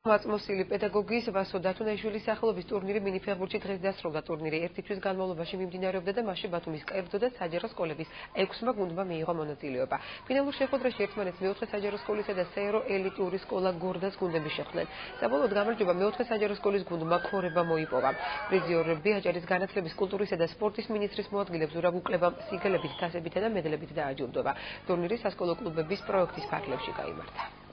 მაწმოსილი პედაგოგის ვასო დათუნაშვილის სახელობის ტურნირი მინიფეხბურთში დღეს დასრულდა. ტურნირი ერთი თვის განმავლობაში მიმდინარეობდა და მასში ბათუმის კერძო და საჯარო სკოლების 6 გუნდმა მიიღო მონაწილეობა. ფინალურ შეხვედრაში ერთმანეთს მეოთხე საჯარო სკოლისა და საერო ელიტური სკოლა გორდას გუნდები შეხვდნენ. საბოლოოდ გამარჯვება მეოთხე საჯარო სკოლის გუნდმა ქორება მოიპოვა. პრიზიორ ბიაჭარის განათლების, კულტურისა და სპორტის მინისტრის მოადგილე ზურაბ უკლევამ სიგელებით, თასებითა და მედლებით დააჯილდოვა. ტურნირი სასკოლო კლუბების პროექტის ფარგლებში გაიმართა.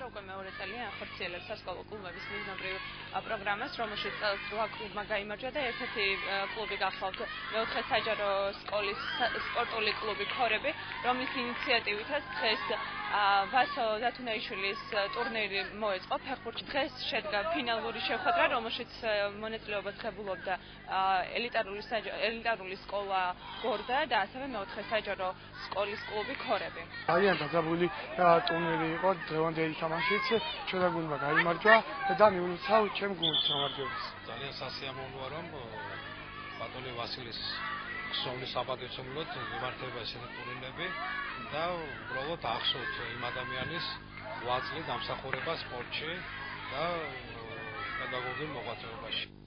უკვე მეორე წელია ახორციელებს სასკოლო კლუბების მიზნობრივ პროგრამას, რომელშიც წელს 8 კლუბმა გაიმარჯვა და ერთ-ერთი კლუბი გახლავთ მეოთხე საჯარო სკოლის სპორტული კლუბი ქორები, რომლის ინიციატივითაც დღეს ვასო დათუნაშვილის ტურნირი მოეწყო ფეხბურთში. დღეს შედგა ფინალური შეხვედრა, რომელშიც მონაწილეობას ღებულობდა ელიტარული სკოლა გორდა და ასევე მეოთხე საჯარო სკოლის კლუბი ქორები. ძალიან დაძაბული ტურნირი იყო, დღევანდელი თამაშიც ჩვენთან გუნდმა გაიმარჯვა და მიუნიცავ ჩემ გუნდს გამარჯვებას. ძალიან სასიამოვნოა, რომ ბატონი ვასილის ქსოვლის საპატივცემლოდ მიმართება ესეთი ტურნირები და უბრალოდ ახსოვთ იმ ადამიანის ღვაწლი დამსახურება სპორტში და პედაგოგიურ მოღვაწეობაში.